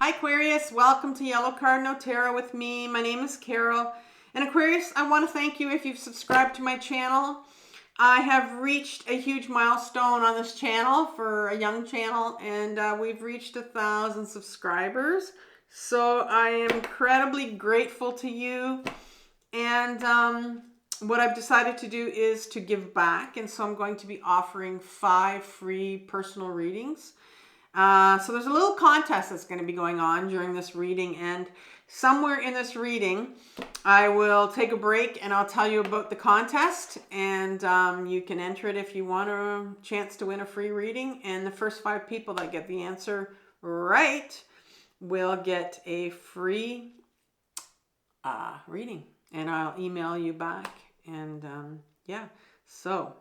Hi Aquarius, welcome to Yellow Cardinal Tarot with me. My name is Carol. And Aquarius, I want to thank you if you've subscribed to my channel. I have reached a huge milestone on this channel for a young channel, and we've reached 1,000 subscribers. So I am incredibly grateful to you. And what I've decided to do is to give back. And so I'm going to be offering 5 free personal readings. So there's a little contest that's going to be going on during this reading, and somewhere in this reading I will take a break and I'll tell you about the contest, and you can enter it if you want a chance to win a free reading, and the first 5 people that get the answer right will get a free reading, and I'll email you back. And yeah, so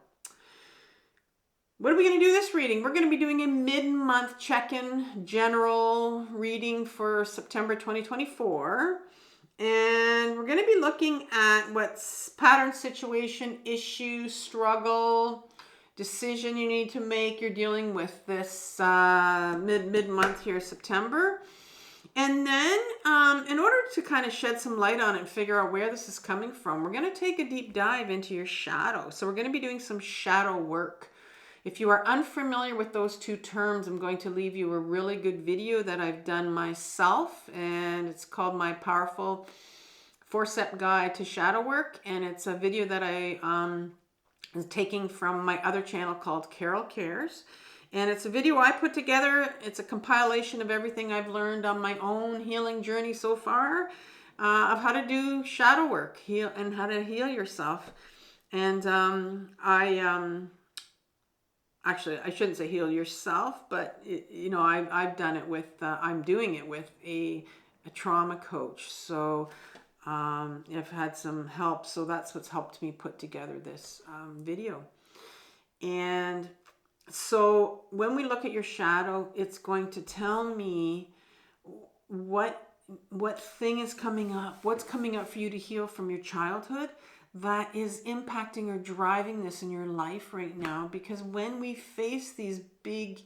what are we going to do this reading? We're going to be doing a mid-month check-in general reading for September 2024. And we're going to be looking at what's pattern, situation, issue, struggle, decision you need to make. You're dealing with this mid-month here, September. And then in order to kind of shed some light on it and figure out where this is coming from, we're going to take a deep dive into your shadow. So we're going to be doing some shadow work. If you are unfamiliar with those two terms, I'm going to leave you a really good video that I've done myself, and it's called My Powerful 4-Step Guide to Shadow Work, and it's a video that I am taking from my other channel called Carol Cares, and it's a video I put together. It's a compilation of everything I've learned on my own healing journey so far, of how to do shadow work, and how to heal yourself. And actually, I shouldn't say heal yourself, but I've done it with, I'm doing it with a trauma coach. So I've had some help. So that's what's helped me put together this video. And so when we look at your shadow, it's going to tell me what thing is coming up, what's coming up for you to heal from your childhood that is impacting or driving this in your life right now. Because when we face these big,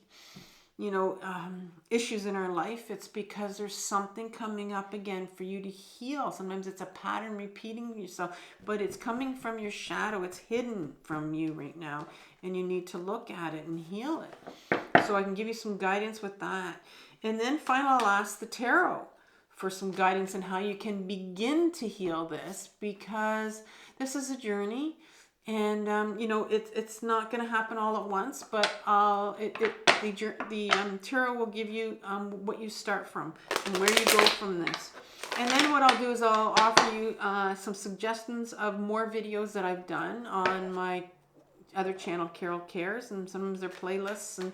issues in our life, it's because there's something coming up again for you to heal. Sometimes it's a pattern repeating yourself, but it's coming from your shadow. It's hidden from you right now, and you need to look at it and heal it. So I can give you some guidance with that. And then finally, I'll ask the tarot for some guidance on how you can begin to heal this, because this is a journey, and it's not going to happen all at once, but the tarot will give you what you start from and where you go from this. And then what I'll do is I'll offer you some suggestions of more videos that I've done on my other channel, Carol Cares, and sometimes they're playlists and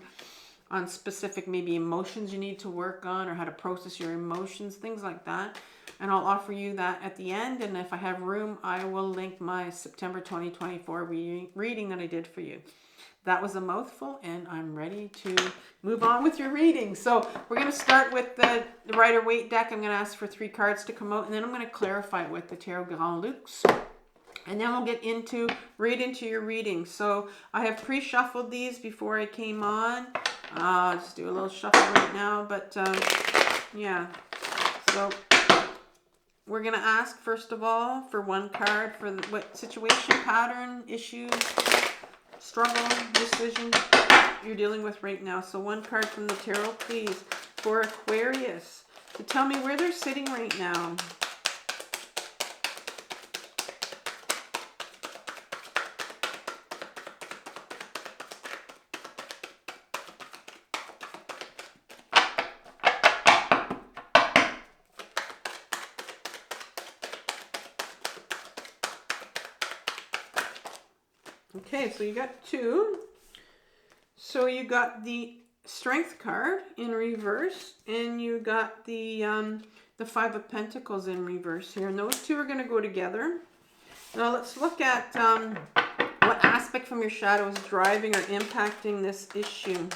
on specific maybe emotions you need to work on, or how to process your emotions, things like that. And I'll offer you that at the end. And if I have room, I will link my September 2024 reading that I did for you. That was a mouthful, and I'm ready to move on with your reading. So we're going to start with the Rider-Waite deck. I'm going to ask for 3 cards to come out, and then I'm going to clarify it with the Tarot Grand Luxe. And then we'll get right into your reading. So I have pre-shuffled these before I came on. I'll just do a little shuffle right now. But yeah, so we're going to ask, first of all, for 1 card for what situation, pattern, issues, struggle, decision you're dealing with right now. So 1 card from the tarot, please, for Aquarius, to tell me where they're sitting right now. Okay, so you got 2. So you got the Strength card in reverse, and you got the 5 of Pentacles in reverse here. And those 2 are going to go together. Now let's look at what aspect from your shadow is driving or impacting this issue.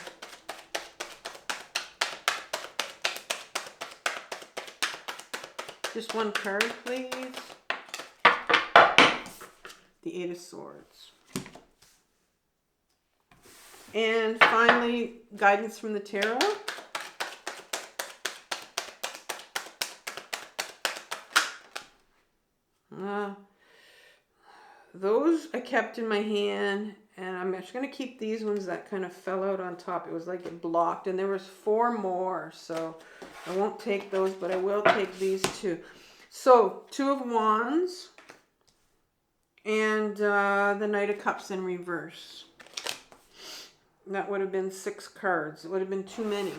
Just 1 card, please. The 8 of Swords. And finally, guidance from the tarot. those I kept in my hand, and I'm actually going to keep these ones that kind of fell out on top. It was like it blocked, and there was 4 more, so I won't take those, but I will take these 2. So 2 of Wands and the Knight of Cups in reverse. That would have been 6 cards. It would have been too many.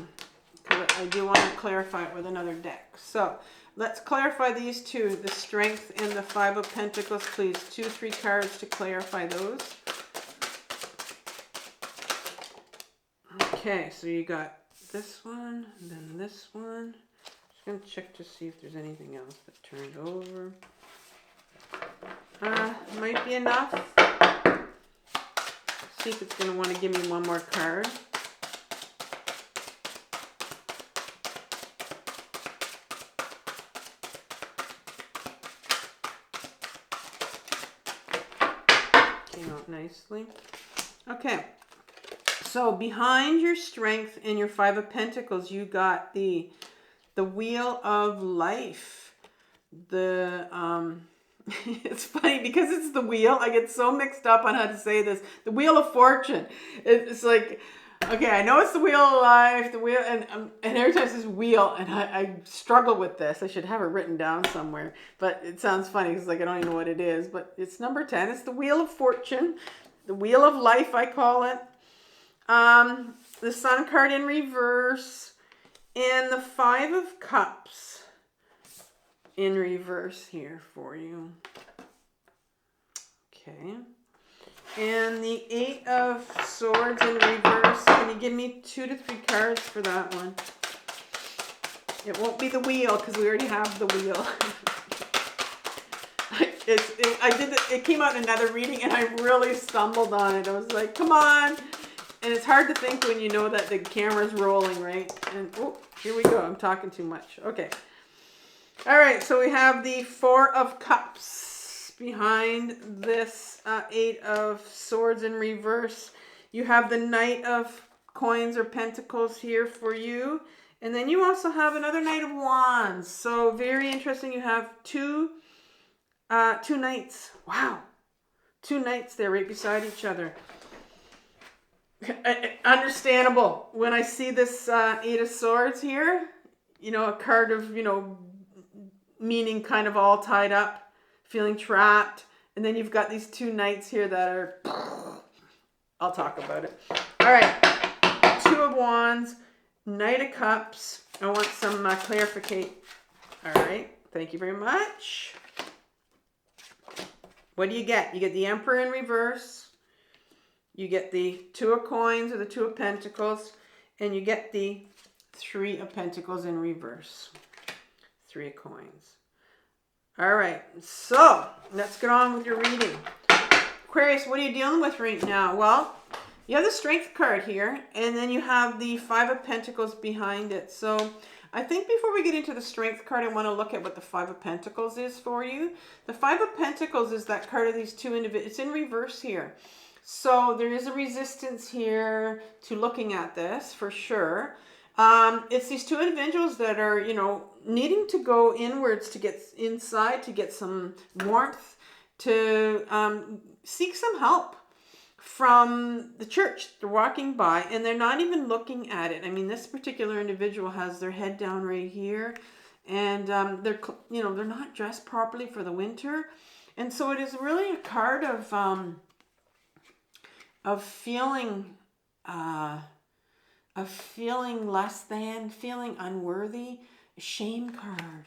I do want to clarify it with another deck. So let's clarify these 2, the Strength and the 5 of Pentacles, please. 2, 3 cards to clarify those. Okay, so you got this one, and then this one. Just going to check to see if there's anything else that turned over. Might be enough. See if it's going to want to give me one more card. Came out nicely. Okay. So behind your Strength and your 5 of Pentacles, you got the Wheel of Life. It's funny because it's the wheel. I get so mixed up on how to say this. The Wheel of Fortune. It's like, okay, I know it's the Wheel of Life, the wheel, and every time it says wheel, and I struggle with this. I should have it written down somewhere, but it sounds funny because like I don't even know what it is. But it's number 10. It's the Wheel of Fortune, the Wheel of Life, I call it. The Sun card in reverse, and the 5 of Cups in reverse here for you. Okay. And the 8 of Swords in reverse. Can you give me 2 to 3 cards for that one? It won't be the wheel because we already have the wheel. It came out in another reading and I really stumbled on it. I was like, come on. And it's hard to think when you know that the camera's rolling, right? And oh, here we go. I'm talking too much. Okay. All right, so we have the 4 of Cups behind this 8 of Swords in reverse. You have the Knight of Coins or Pentacles here for you. And then you also have another Knight of Wands. So very interesting. You have two knights. Wow. 2 knights there right beside each other. Understandable. When I see this 8 of Swords here, you know, a card of, you know, meaning kind of all tied up, feeling trapped. And then you've got these 2 knights here that are, I'll talk about it. All right, 2 of Wands, Knight of Cups. I want some clarification. All right, thank you very much. What do you get? You get the Emperor in reverse. You get the 2 of Coins or the 2 of Pentacles. And you get the 3 of Pentacles in reverse. 3 of Coins. All right, so let's get on with your reading. Aquarius, what are you dealing with right now? Well, you have the Strength card here, and then you have the 5 of Pentacles behind it. So I think before we get into the Strength card, I want to look at what the 5 of Pentacles is for you. The 5 of Pentacles is that card of these 2 individuals. It's in reverse here. So there is a resistance here to looking at this for sure. It's these 2 individuals that are, you know, needing to go inwards to get inside, to get some warmth, to seek some help from the church. They're walking by and they're not even looking at it. I mean, this particular individual has their head down right here, and they're not dressed properly for the winter, and so it is really a card of feeling less than, feeling unworthy, a shame card.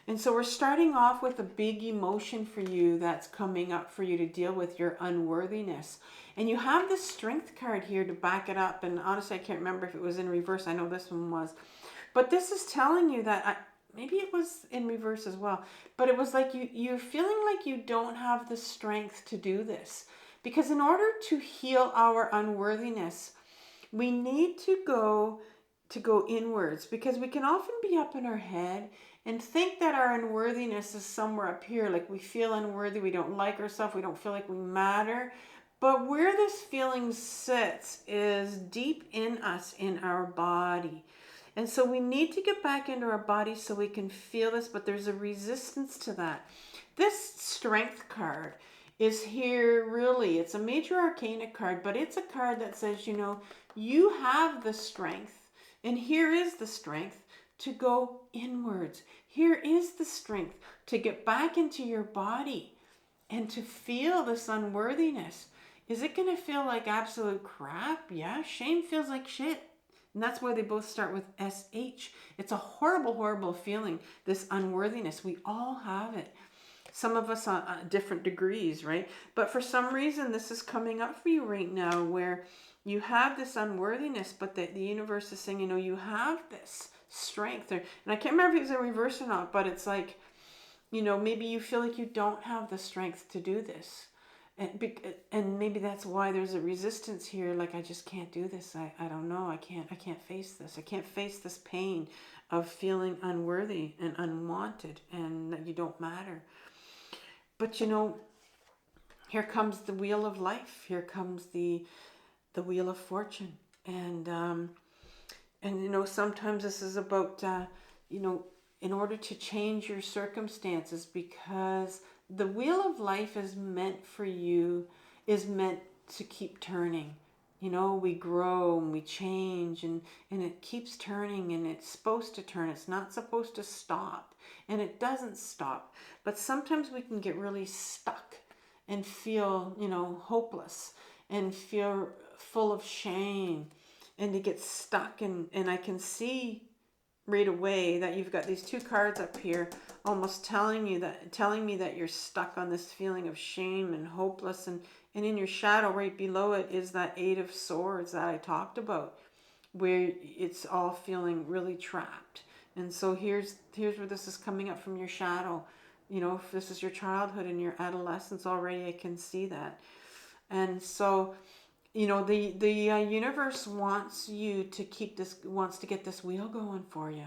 And so we're starting off with a big emotion for you that's coming up for you to deal with, your unworthiness. And you have the Strength card here to back it up. And honestly, I can't remember if it was in reverse. I know this one was. But this is telling you that, maybe it was in reverse as well. But it was like you're feeling like you don't have the strength to do this. Because in order to heal our unworthiness, we need to go inwards, because we can often be up in our head and think that our unworthiness is somewhere up here. Like we feel unworthy, we don't like ourselves, we don't feel like we matter. But where this feeling sits is deep in us, in our body. And so we need to get back into our body so we can feel this, but there's a resistance to that. This Strength card is here. Really, it's a major arcana card, but it's a card that says, you know, you have the strength, and here is the strength to go inwards. Here is the strength to get back into your body and to feel this unworthiness. Is it going to feel like absolute crap? Yeah, shame feels like shit. And that's why they both start with SH. It's a horrible, horrible feeling, this unworthiness. We all have it. Some of us on different degrees, right? But for some reason, this is coming up for you right now where you have this unworthiness, but the universe is saying, you know, you have this strength. And I can't remember if it's in reverse or not, but it's like, you know, maybe you feel like you don't have the strength to do this. And maybe that's why there's a resistance here. Like, I just can't do this. I don't know. I can't face this. I can't face this pain of feeling unworthy and unwanted and that you don't matter. But, you know, here comes the wheel of life. Here comes the wheel of fortune. And you know, sometimes this is about, you know, in order to change your circumstances, because the wheel of life is meant for you, is meant to keep turning. You know, we grow and we change and it keeps turning, and it's supposed to turn. It's not supposed to stop, and it doesn't stop. But sometimes we can get really stuck and feel, you know, hopeless and feel full of shame and to get stuck. And I can see right away that you've got these two cards up here almost telling me that you're stuck on this feeling of shame and hopeless, and in your shadow right below it is that Eight of Swords that I talked about, where it's all feeling really trapped. And so here's where this is coming up from your shadow. You know, if this is your childhood and your adolescence already, I can see that. And so, you know, the universe wants you to wants to get this wheel going for you,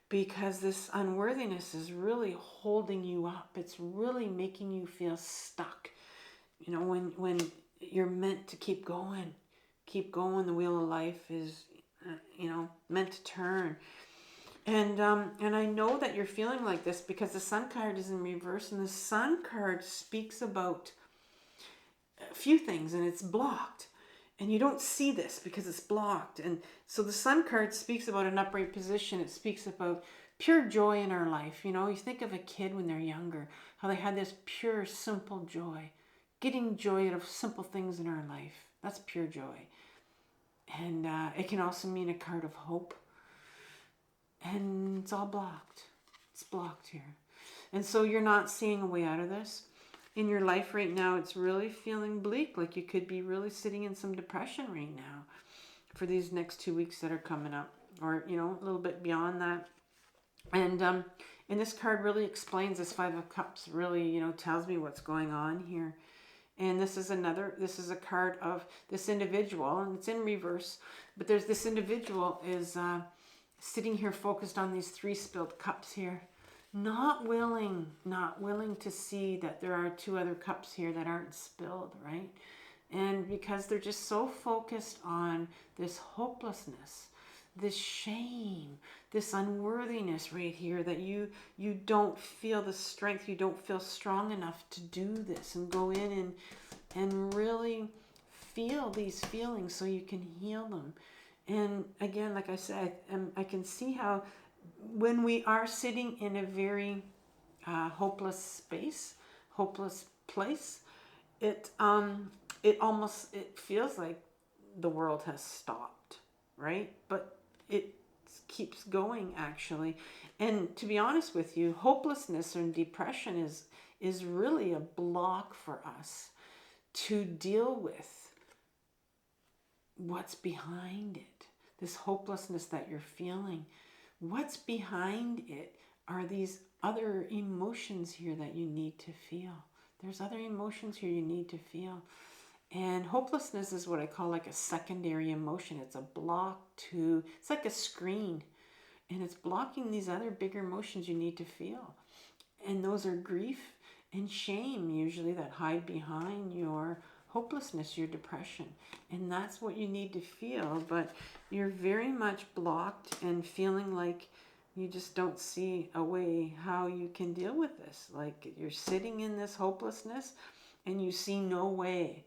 because this unworthiness is really holding you up. It's really making you feel stuck. You know, when you're meant to keep going, the wheel of life is, you know, meant to turn. And I know that you're feeling like this because the Sun card is in reverse, and the Sun card speaks about a few things, and it's blocked. And you don't see this because it's blocked. And so the Sun card speaks about an upright position. It speaks about pure joy in our life. You know, you think of a kid when they're younger, how they had this pure, simple joy. Getting joy out of simple things in our life. That's pure joy. And it can also mean a card of hope. And it's all blocked. It's blocked here. And so you're not seeing a way out of this. In your life right now, it's really feeling bleak, like you could be really sitting in some depression right now for these next 2 weeks that are coming up, or, you know, a little bit beyond that. And this card really explains, this Five of Cups really, you know, tells me what's going on here. And this is a card of this individual, and it's in reverse, but there's this individual is sitting here focused on these 3 spilled cups here. Not willing to see that there are 2 other cups here that aren't spilled, right? And because they're just so focused on this hopelessness, this shame, this unworthiness right here, that you don't feel the strength, you don't feel strong enough to do this and go in and really feel these feelings so you can heal them. And again, like I said, I can see how when we are sitting in a very hopeless space, hopeless place, it feels like the world has stopped, right? But it keeps going, actually. And to be honest with you, hopelessness and depression is really a block for us to deal with what's behind it. This hopelessness that you're feeling, what's behind it are these other emotions here that you need to feel. There's other emotions here you need to feel. And hopelessness is what I call like a secondary emotion. It's a block to, it's like a screen, and it's blocking these other bigger emotions you need to feel. And those are grief and shame, usually, that hide behind your hopelessness, your depression. And that's what you need to feel, but you're very much blocked and feeling like you just don't see a way how you can deal with this. Like you're sitting in this hopelessness and you see no way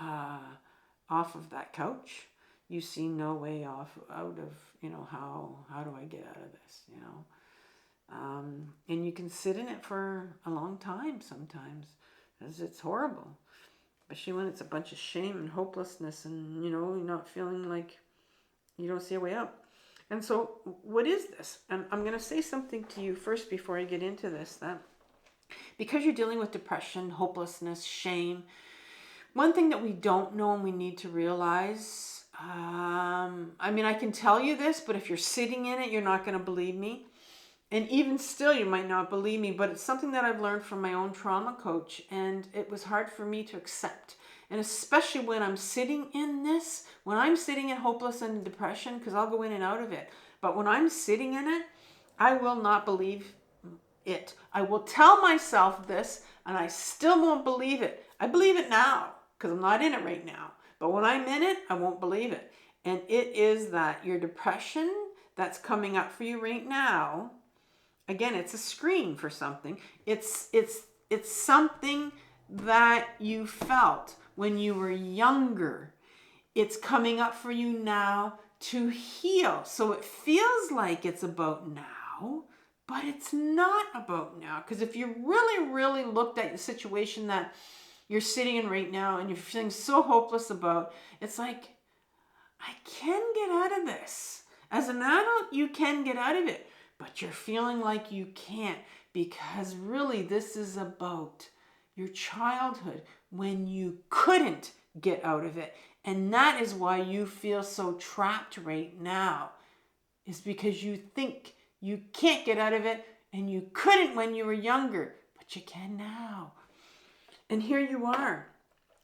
off of that couch. You see no way out of, how do I get out of this, and you can sit in it for a long time sometimes, because it's horrible, especially when it's a bunch of shame and hopelessness, and you're not feeling like you don't see a way out. And so what is this? And I'm going to say something to you first before I get into this, that because you're dealing with depression, hopelessness, shame, one thing that we don't know and we need to realize, I can tell you this, but if you're sitting in it, you're not going to believe me. And even still, you might not believe me, but it's something that I've learned from my own trauma coach, and it was hard for me to accept. And especially when I'm sitting in this, when I'm sitting in hopeless and depression, because I'll go in and out of it. But when I'm sitting in it, I will not believe it. I will tell myself this, and I still won't believe it. I believe it now, because I'm not in it right now. But when I'm in it, I won't believe it. And it is that your depression that's coming up for you right now, again, it's a screen for something. It's something that you felt when you were younger. It's coming up for you now to heal. So it feels like it's about now, but it's not about now. Because if you really, really looked at the situation that you're sitting in right now and you're feeling so hopeless about, it's like, I can get out of this. As an adult, you can get out of it, but you're feeling like you can't, because really this is about your childhood when you couldn't get out of it. And that is why you feel so trapped right now, is because you think you can't get out of it, and you couldn't when you were younger, but you can now. And here you are.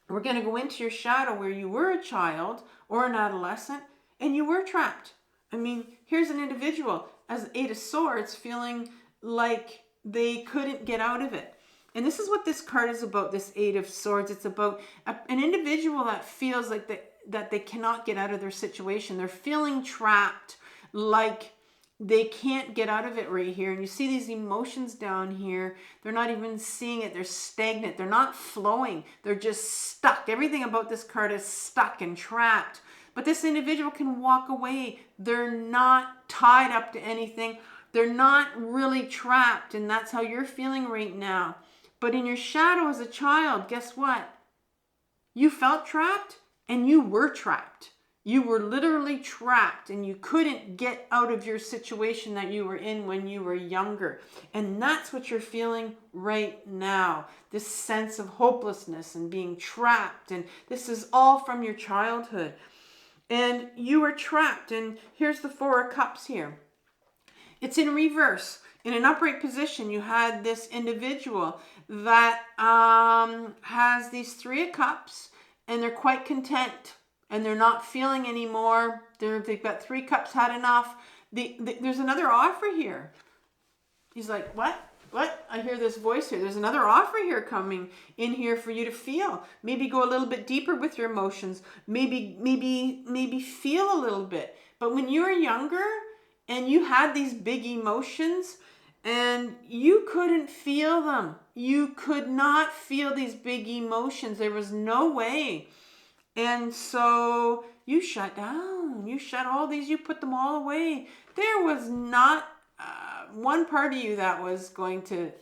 We're going to go into your shadow where you were a child or an adolescent and you were trapped. Here's an individual as 8 of Swords feeling like they couldn't get out of it. And this is what this card is about, this 8 of Swords. It's about an individual that feels like that they cannot get out of their situation. They're feeling trapped, like they can't get out of it right here. And you see these emotions down here. They're not even seeing it. They're stagnant. They're not flowing. They're just stuck. Everything about this card is stuck and trapped. But this individual can walk away. They're not tied up to anything. They're not really trapped. And that's how you're feeling right now. But in your shadow as a child, guess what? You felt trapped and you were trapped. You were literally trapped and you couldn't get out of your situation that you were in when you were younger. And that's what you're feeling right now. This sense of hopelessness and being trapped. And this is all from your childhood. And you were trapped. And here's the 4 of Cups here. It's in reverse. In an upright position, you had this individual that has these 3 of Cups, and they're quite content. And they're not feeling anymore. They've got 3 cups, had enough. There's another offer here. He's like, what? What? I hear this voice here. There's another offer here coming in here for you to feel. Maybe go a little bit deeper with your emotions. Maybe feel a little bit. But when you were younger and you had these big emotions and you couldn't feel them, you could not feel these big emotions. There was no way. And so you shut down, you shut all these, you put them all away. There was not one part of you that was going to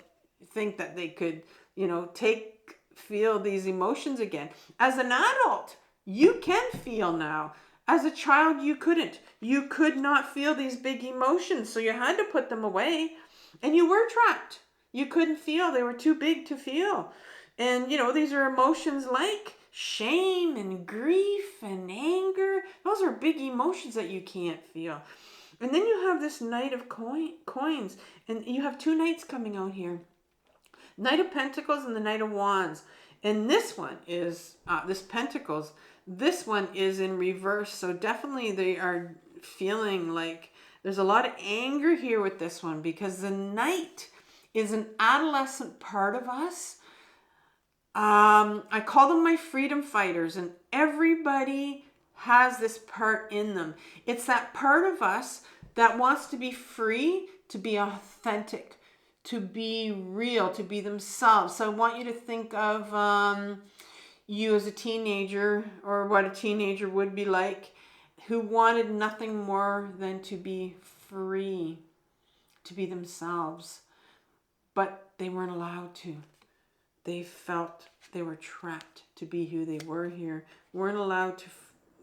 think that they could, feel these emotions again. As an adult, you can feel now. As a child, you couldn't. You could not feel these big emotions, so you had to put them away. And you were trapped. You couldn't feel. They were too big to feel. And, these are emotions like shame and grief and anger. Those are big emotions that you can't feel. And then you have this Knight of Coins. And you have 2 knights coming out here. Knight of Pentacles and the Knight of Wands. And this one is, this Pentacles, this one is in reverse. So definitely they are feeling like there's a lot of anger here with this one, because the Knight is an adolescent part of us. I call them my freedom fighters, and everybody has this part in them. It's that part of us that wants to be free, to be authentic, to be real, to be themselves. So I want you to think of you as a teenager, or what a teenager would be like, who wanted nothing more than to be free, to be themselves. But they weren't allowed to. They felt they were trapped to be who they were here. Weren't allowed to.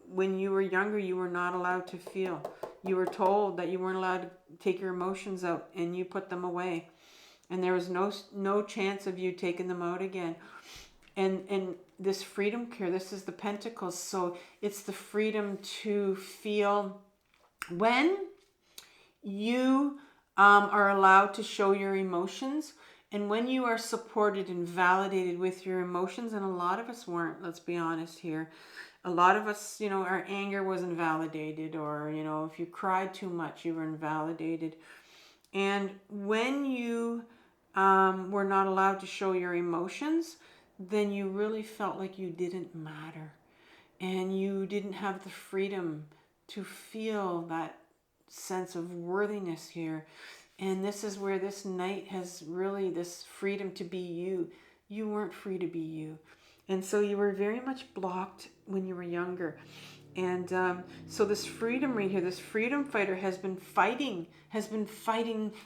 When you were younger, you were not allowed to feel. You were told that you weren't allowed to take your emotions out, and you put them away. And there was no chance of you taking them out again. And this freedom here, this is the Pentacles. So it's the freedom to feel when you are allowed to show your emotions, and when you are supported and validated with your emotions. And a lot of us weren't, let's be honest here. A lot of us, our anger wasn't validated, or, if you cried too much, you were invalidated. And when you were not allowed to show your emotions, then you really felt like you didn't matter. And you didn't have the freedom to feel that sense of worthiness here. And this is where this Knight has really this freedom to be you. You weren't free to be you. And so you were very much blocked when you were younger. And so this freedom right here, this freedom fighter has been fighting.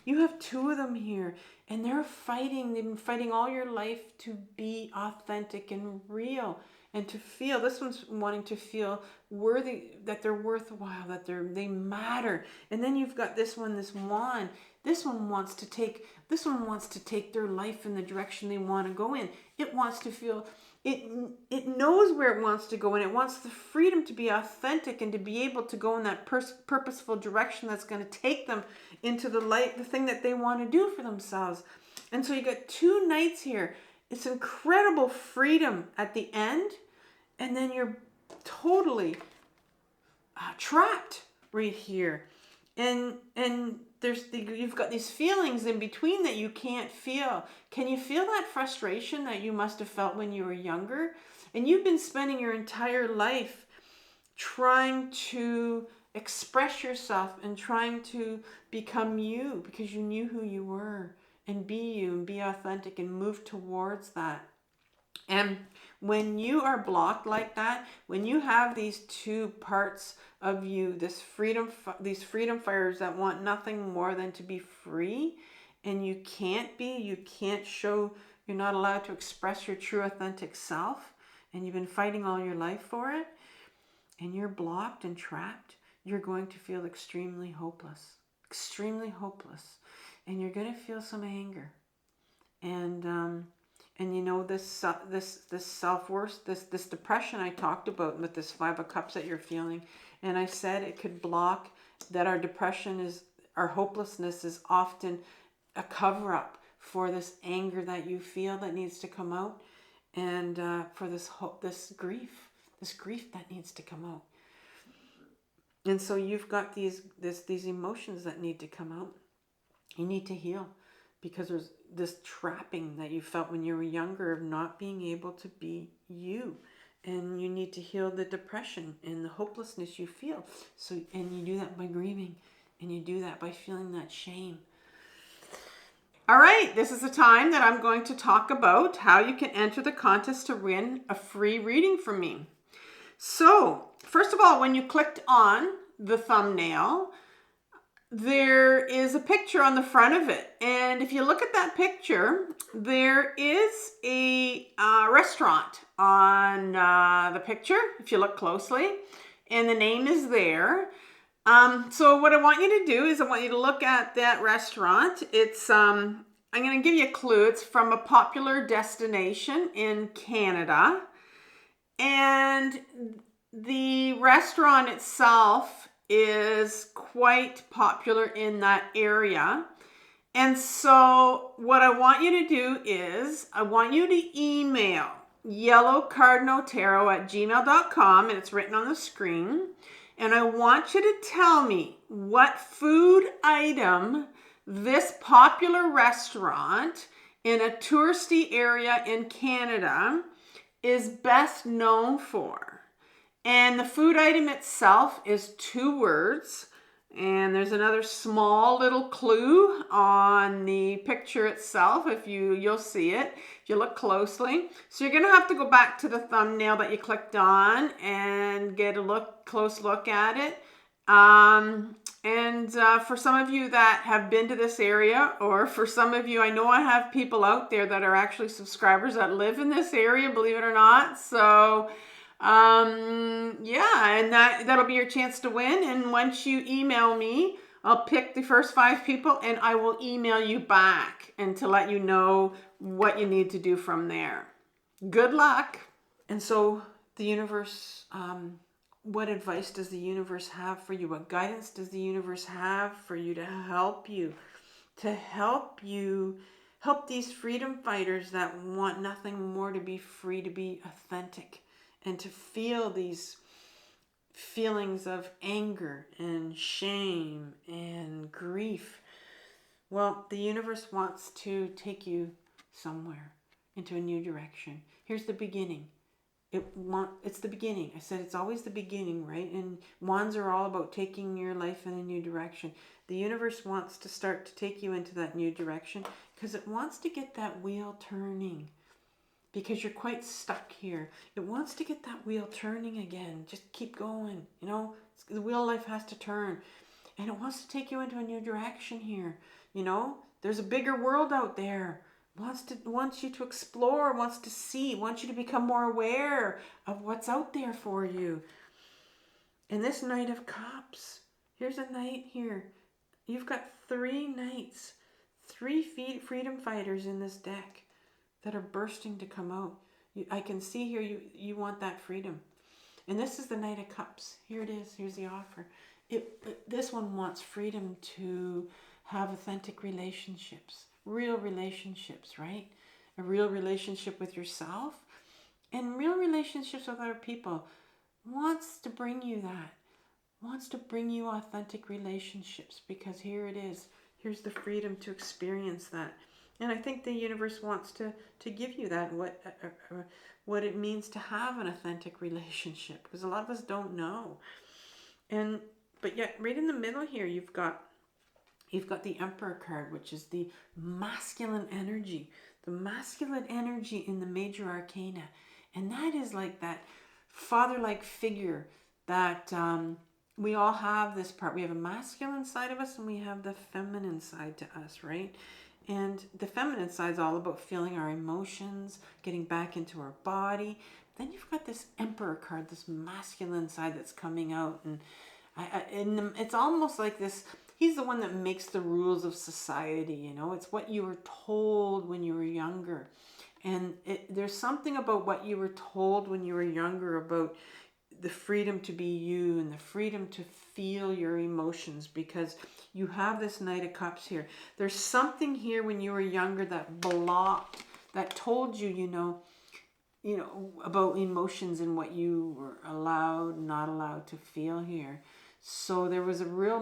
You have two of them here, and they're fighting. They've been fighting all your life to be authentic and real, and to feel. This one's wanting to feel worthy, that they're worthwhile, that they matter. And then you've got this one, this wand. This one wants to take their life in the direction they want to go in. It wants to feel. It knows where it wants to go, and it wants the freedom to be authentic and to be able to go in that purposeful direction that's going to take them into the light, the thing that they want to do for themselves. And so you got two Knights here. It's incredible freedom at the end, and then you're totally trapped right here. And you've got these feelings in between that you can't feel. Can you feel that frustration that you must have felt when you were younger? And you've been spending your entire life trying to express yourself and trying to become you, because you knew who you were, and be you and be authentic and move towards that. And when you are blocked like that, when you have these two parts of you, these freedom fighters that want nothing more than to be free, and you can't show, you're not allowed to express your true authentic self, and you've been fighting all your life for it, and you're blocked and trapped, you're going to feel extremely hopeless, and you're going to feel some anger, and this self-worth, this depression I talked about with this 5 of Cups that you're feeling. And I said it could block, that our depression our hopelessness is often a cover-up for this anger that you feel that needs to come out, and for this grief that needs to come out. And so you've got these emotions that need to come out. You need to heal, because there's this trapping that you felt when you were younger of not being able to be you. And you need to heal the depression and the hopelessness you feel. And you do that by grieving, and you do that by feeling that shame. All right, this is the time that I'm going to talk about how you can enter the contest to win a free reading from me. So, first of all, when you clicked on the thumbnail, there is a picture on the front of it. And if you look at that picture, there is a restaurant on the picture, if you look closely, and the name is there. So what I want you to do is I want you to look at that restaurant. It's, I'm going to give you a clue. It's from a popular destination in Canada. And the restaurant itself is quite popular in that area. And so what I want you to do is I want you to email yellowcardinaltarot@gmail.com, and it's written on the screen. And I want you to tell me what food item this popular restaurant in a touristy area in Canada is best known for. And the food item itself is 2 words. And there's another small little clue on the picture itself. You'll see it if you look closely. So you're gonna have to go back to the thumbnail that you clicked on and get a close look at it. For some of you that have been to this area, or for some of you, I know I have people out there that are actually subscribers that live in this area, believe it or not. So yeah, and that'll be your chance to win. And once you email me, I'll pick the first 5 people and I will email you back and to let you know what you need to do from there. Good luck. And so the universe, what advice does the universe have for you? What guidance does the universe have for you to help you? Help these freedom fighters that want nothing more to be free, to be authentic, and to feel these feelings of anger and shame and grief. Well, the universe wants to take you somewhere, into a new direction. Here's the beginning. It's the beginning. I said it's always the beginning, right? And wands are all about taking your life in a new direction. The universe wants to start to take you into that new direction because it wants to get that wheel turning, because you're quite stuck here. It wants to get that wheel turning again. Just keep going. The wheel of life has to turn. And it wants to take you into a new direction here. There's a bigger world out there. Wants you to explore, wants to see, wants you to become more aware of what's out there for you. And this Knight of Cups, here's a knight here. You've got 3 knights, 3 freedom fighters in this deck that are bursting to come out. I can see here you want that freedom. And this is the Knight of Cups. Here it is. Here's the offer. This one wants freedom to have authentic relationships, real relationships, right? A real relationship with yourself and real relationships with other people. Wants to bring you that. Wants to bring you authentic relationships, because here it is. Here's the freedom to experience that. And I think the universe wants to give you that, what it means to have an authentic relationship, because a lot of us don't know. But yet, right in the middle here, you've got the Emperor card, which is the masculine energy in the major arcana. And that is like that father-like figure that we all have this part. We have a masculine side of us and we have the feminine side to us, right? And the feminine side is all about feeling our emotions, getting back into our body. Then you've got this Emperor card, this masculine side that's coming out. And it's almost like this. He's the one that makes the rules of society, It's what you were told when you were younger. And there's something about what you were told when you were younger about the freedom to be you and the freedom to feel your emotions, because you have this Knight of Cups here. There's something here when you were younger that blocked, that told you, about emotions and what you were allowed, not allowed to feel here. So there was a real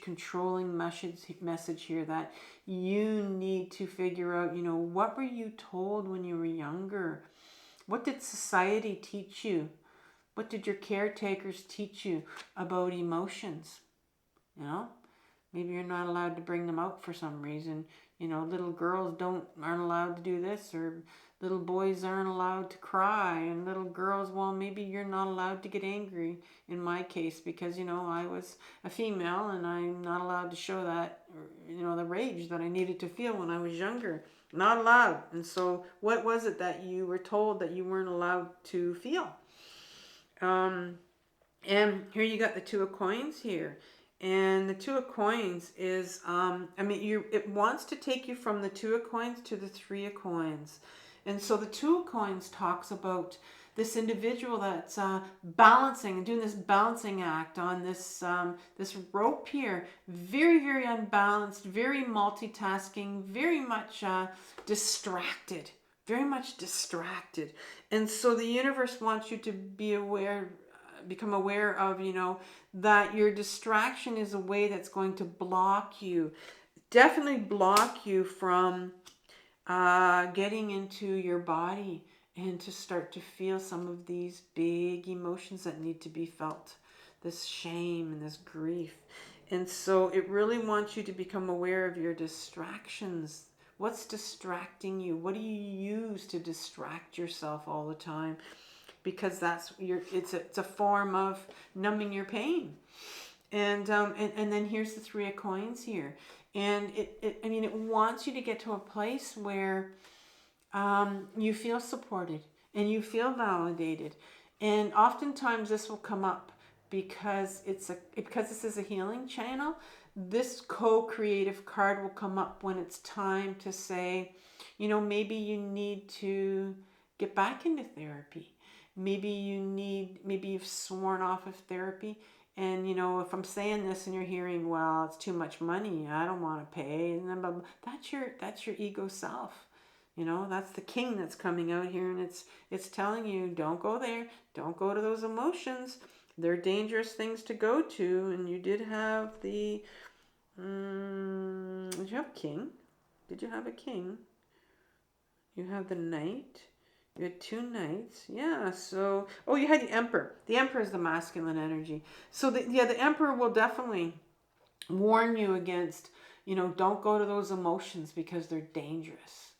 controlling message here that you need to figure out, what were you told when you were younger? What did society teach you? What did your caretakers teach you about emotions? Maybe you're not allowed to bring them out for some reason. Little girls aren't allowed to do this, or little boys aren't allowed to cry, and little girls, well, maybe you're not allowed to get angry in my case, because, I was a female and I'm not allowed to show that, the rage that I needed to feel when I was younger. Not allowed. And so what was it that you were told that you weren't allowed to feel? And here you got the Two of Coins here. And the Two of Coins is, it wants to take you from the Two of Coins to the Three of Coins. And so the Two of Coins talks about this individual that's balancing and doing this balancing act on this rope here. Very, very unbalanced, very multitasking, very much distracted. Very much distracted. And so the universe wants you to become aware of, that your distraction is a way that's going to block you. Definitely block you from getting into your body and to start to feel some of these big emotions that need to be felt. This shame and this grief. And so it really wants you to become aware of your distractions. What's distracting you? What do you use to distract yourself all the time? Because it's a form of numbing your pain. And then here's the Three of Coins here. And it wants you to get to a place where you feel supported and you feel validated. And oftentimes this will come up because because this is a healing channel. This co-creative card will come up when it's time to say, maybe you need to get back into therapy. Maybe you've sworn off of therapy. And, if I'm saying this and you're hearing, well, it's too much money, I don't want to pay. And then, that's your ego self. That's the king that's coming out here, and it's telling you, don't go there. Don't go to those emotions. They're dangerous things to go to. And you did have did you have king? Did you have a king? You have the knight. You had two knights. Yeah, so... Oh, you had the emperor. The emperor is the masculine energy. So, the emperor will definitely warn you against, don't go to those emotions because they're dangerous.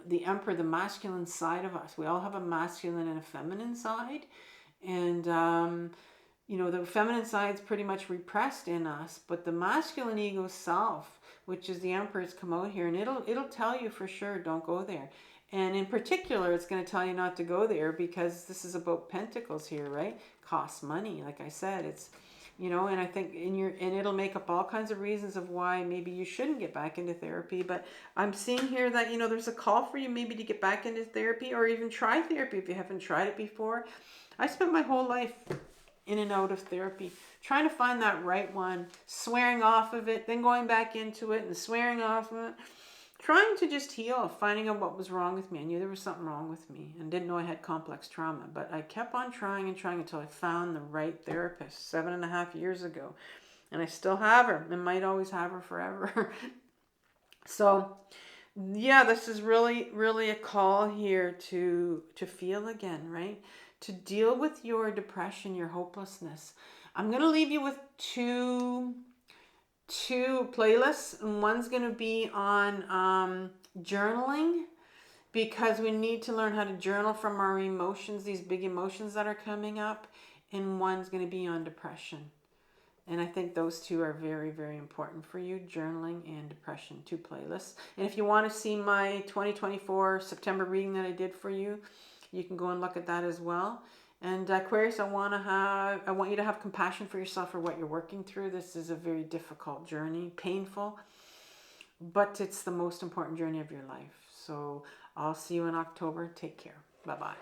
The emperor, the masculine side of us. We all have a masculine and a feminine side. And, the feminine side is pretty much repressed in us. But the masculine ego self, which is the emperor's come out here. And it'll tell you for sure, don't go there. And in particular, it's going to tell you not to go there because this is about pentacles here, right? Costs money. Like I said, it's, and I think and it'll make up all kinds of reasons of why maybe you shouldn't get back into therapy. But I'm seeing here that, there's a call for you maybe to get back into therapy or even try therapy if you haven't tried it before. I spent my whole life in and out of therapy, trying to find that right one, swearing off of it, then going back into it and swearing off of it. Trying to just heal, finding out what was wrong with me. I knew there was something wrong with me and didn't know I had complex trauma. But I kept on trying and trying until I found the right therapist 7.5 years ago. And I still have her and might always have her forever. So, yeah, this is really, really a call here to feel again, right? To deal with your depression, your hopelessness. I'm going to leave you with two playlists, and one's going to be on journaling, because we need to learn how to journal from our emotions, these big emotions that are coming up, and one's going to be on depression. And I think those two are very, very important for you, journaling and depression, 2 playlists. And if you want to see my 2024 September reading that I did for you, you can go and look at that as well. And Aquarius, I want you to have compassion for yourself for what you're working through. This is a very difficult journey, painful, but it's the most important journey of your life. So I'll see you in October. Take care. Bye-bye.